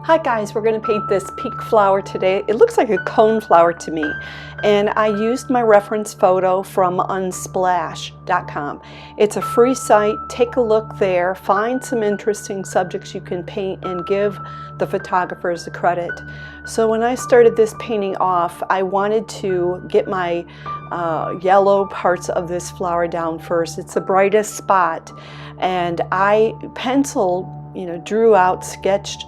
Hi guys, we're going to paint this pink flower today. It looks like a cone flower to me, and I used my reference photo from unsplash.com. It's a free site. Take a look there, find some interesting subjects you can paint, and give the photographers the credit. So when I started this painting off, I wanted to get my yellow parts of this flower down first. It's the brightest spot, and I penciled, drew out, sketched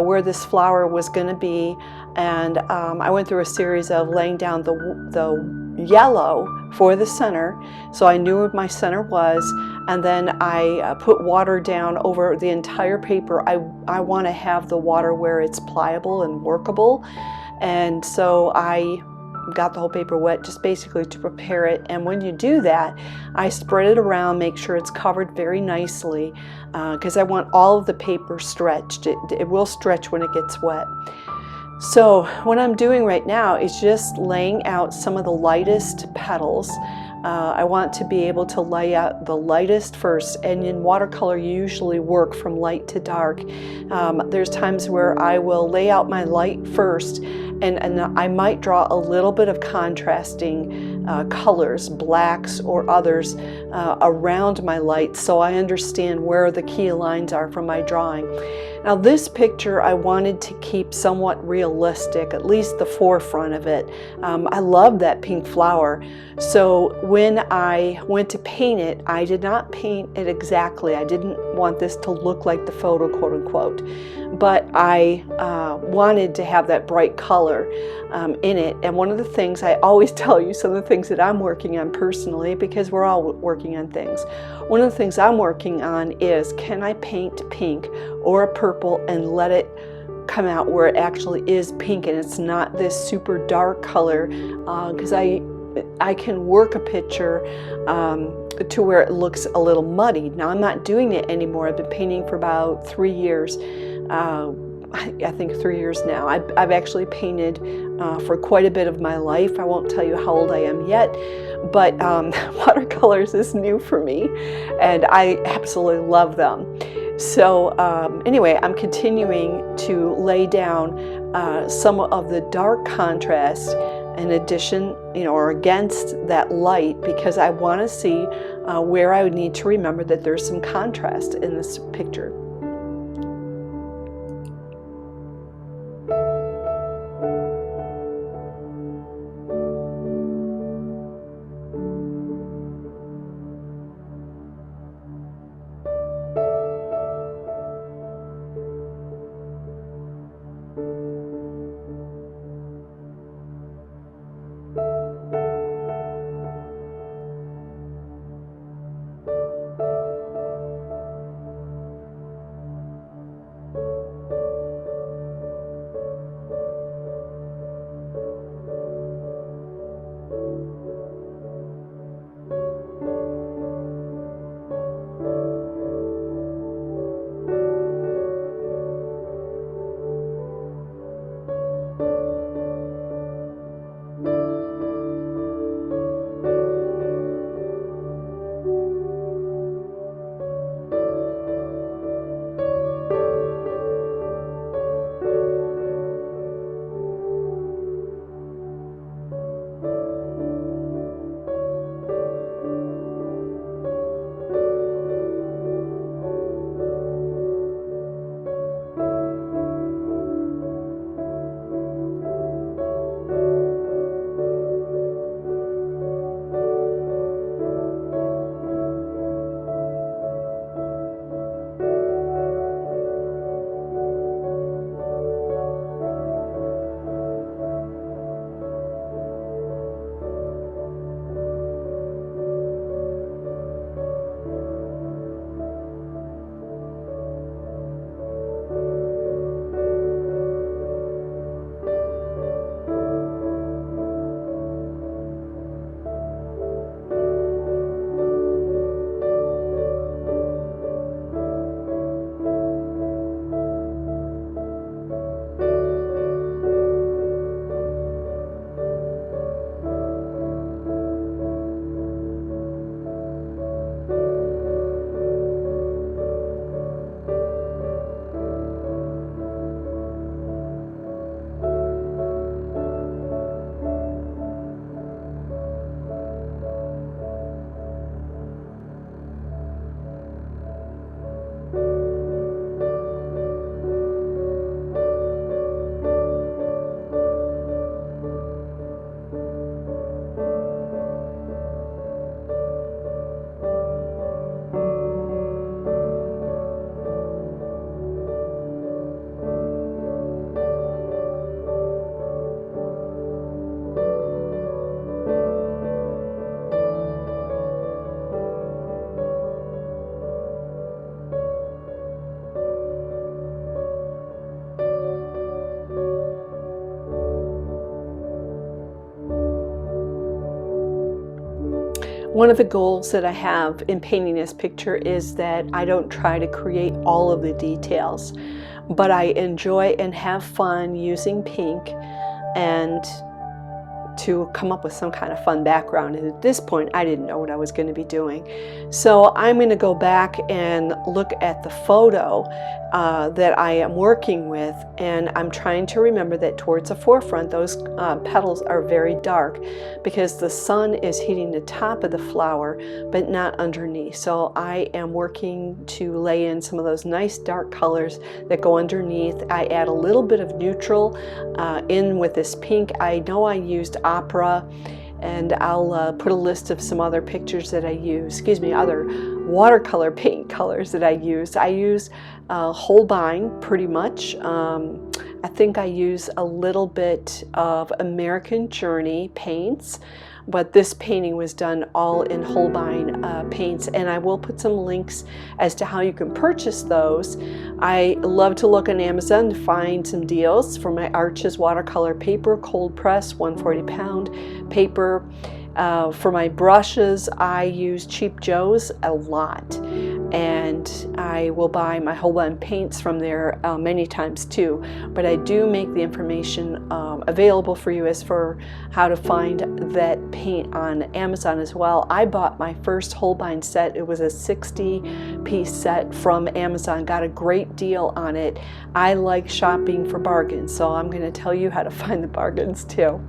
where this flower was going to be, and I went through a series of laying down the yellow for the center, so I knew where my center was, and then I put water down over the entire paper. I want to have the water where it's pliable and workable, and so I got the whole paper wet just basically to prepare it. And when you do that, I spread it around, make sure it's covered very nicely, because I want all of the paper stretched. It will stretch when it gets wet. So what I'm doing right now is just laying out some of the lightest petals. I want to be able to lay out the lightest first, and in watercolor you usually work from light to dark. There's times where I will lay out my light first, and I might draw a little bit of contrasting colors, blacks or others, around my light, so I understand where the key lines are from my drawing. Now this picture I wanted to keep somewhat realistic, at least the forefront of it. I love that pink flower, so when I went to paint it, I did not paint it exactly. I didn't want this to look like the photo, quote unquote, but I wanted to have that bright color in it. And one of the things I always tell you, some of the things that I'm working on personally, because we're all working on things, one of the things I'm working on is, can I paint pink or a purple and let it come out where it actually is pink and it's not this super dark color, because I can work a picture to where it looks a little muddy. Now I'm not doing it anymore. I've been painting for about 3 years. I think 3 years now. I've actually painted for quite a bit of my life. I won't tell you how old I am yet, but watercolors is new for me, and I absolutely love them. So anyway, I'm continuing to lay down some of the dark contrast in addition, or against that light, because I want to see where I would need to remember that there's some contrast in this picture. One of the goals that I have in painting this picture is that I don't try to create all of the details, but I enjoy and have fun using pink and to come up with some kind of fun background. And at this point, I didn't know what I was going to be doing. So I'm going to go back and look at the photo that I am working with, and I'm trying to remember that towards the forefront, those petals are very dark because the sun is hitting the top of the flower, but not underneath. So I am working to lay in some of those nice dark colors that go underneath. I add a little bit of neutral in with this pink. I know I used opera, and I'll put a list of some other pictures that I use, other watercolor paint colors that I use. I use Holbein pretty much. I think I use a little bit of American Journey paints, but this painting was done all in Holbein paints, and I will put some links as to how you can purchase those. I love to look on Amazon to find some deals for my Arches watercolor paper, cold press, 140 pound paper. For my brushes, I use Cheap Joe's a lot, and I will buy my Holbein paints from there many times too. But I do make the information available for you as for how to find that paint on Amazon as well. I bought my first Holbein set. It was a 60-piece set from Amazon. Got a great deal on it. I like shopping for bargains, so I'm going to tell you how to find the bargains too.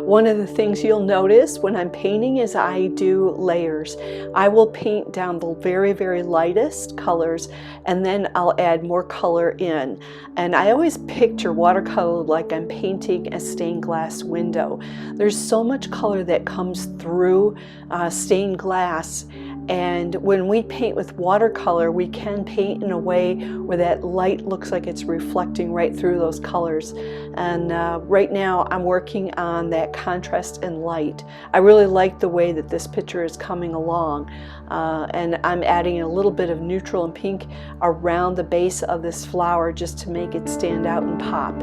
One of the things you'll notice when I'm painting is I do layers. I will paint down the very, very lightest colors, and then I'll add more color in. And I always picture watercolor like I'm painting a stained glass window. There's so much color that comes through stained glass. And when we paint with watercolor, we can paint in a way where that light looks like it's reflecting right through those colors. And right now I'm working on that contrast and light. I really like the way that this picture is coming along. And I'm adding a little bit of neutral and pink around the base of this flower just to make it stand out and pop.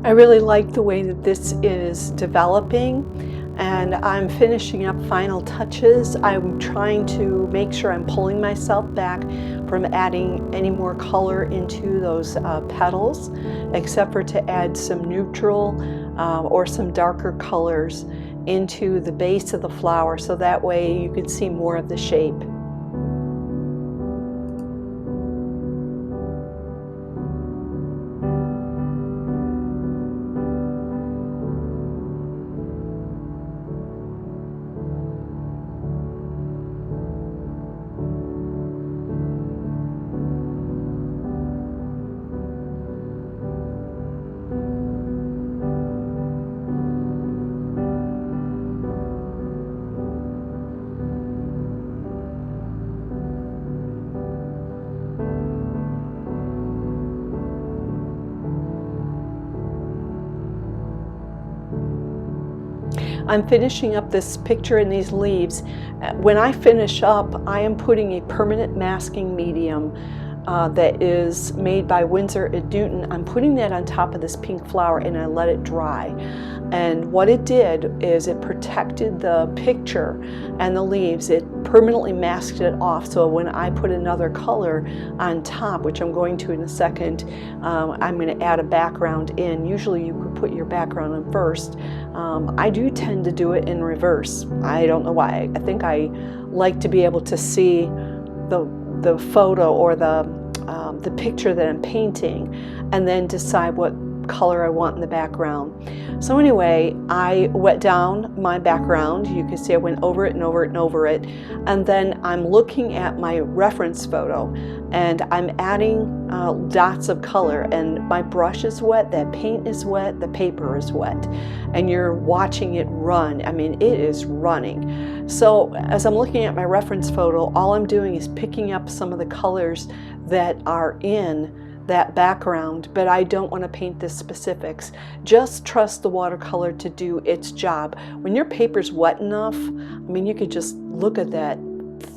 I really like the way that this is developing, and I'm finishing up final touches. I'm trying to make sure I'm pulling myself back from adding any more color into those petals, except for to add some neutral or some darker colors into the base of the flower, so that way you can see more of the shape. I'm finishing up this picture in these leaves. When I finish up, I am putting a permanent masking medium that is made by Winsor & Newton. I'm putting that on top of this pink flower and I let it dry. And what it did is it protected the picture and the leaves. It permanently masked it off, so when I put another color on top, which I'm going to in a second, I'm going to add a background in. Usually you could put your background in first. I do tend to do it in reverse. I don't know why. I think I like to be able to see the photo or the the picture that I'm painting, and then decide what color I want in the background. So anyway, I wet down my background. You can see I went over it and over it and over it, and then I'm looking at my reference photo and I'm adding dots of color, and my brush is wet, that paint is wet, the paper is wet, and you're watching it run. I mean, it is running. So as I'm looking at my reference photo, all I'm doing is picking up some of the colors that are in that background, but I don't want to paint the specifics. Just trust the watercolor to do its job. When your paper's wet enough, I mean, you could just look at that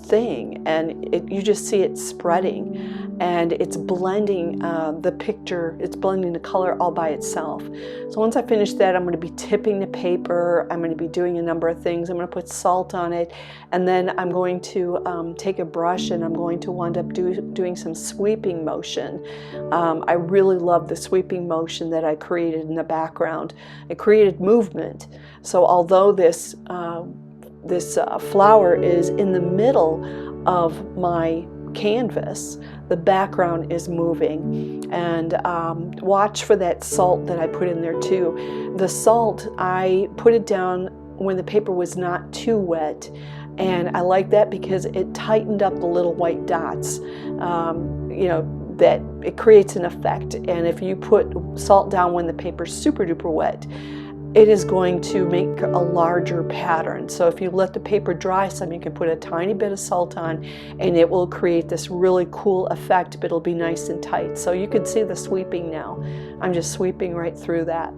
thing and you just see it spreading, and it's blending the picture, it's blending the color all by itself. So once I finish that, I'm going to be tipping the paper, I'm going to be doing a number of things. I'm going to put salt on it, and then I'm going to take a brush and I'm going to wind up doing some sweeping motion. I really love the sweeping motion that I created in the background. It created movement. So although this flower is in the middle of my canvas, the background is moving. And watch for that salt that I put in there too. The salt, I put it down when the paper was not too wet, and I like that because it tightened up the little white dots. You know, that it creates an effect, and if you put salt down when the paper's super duper wet, it is going to make a larger pattern. So if you let the paper dry some, you can put a tiny bit of salt on and it will create this really cool effect, but it'll be nice and tight. So you can see the sweeping now. I'm just sweeping right through that.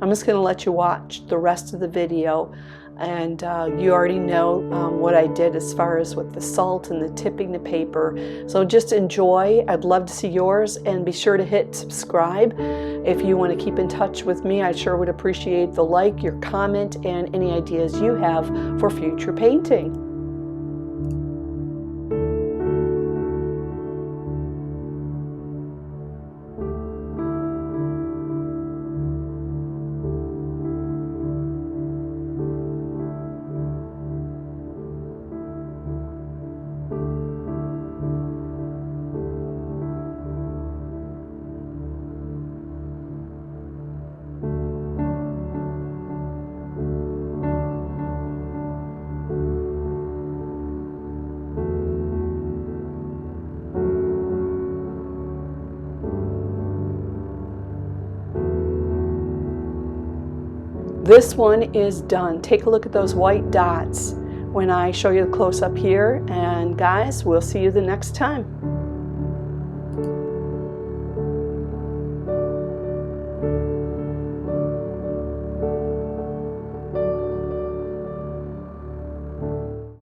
I'm just going to let you watch the rest of the video, and you already know what I did as far as with the salt and the tipping the paper. So just enjoy. I'd love to see yours, and be sure to hit subscribe. If you want to keep in touch with me, I sure would appreciate the like, your comment, and any ideas you have for future painting. This one is done. Take a look at those white dots when I show you the close-up here, and guys, we'll see you the next time.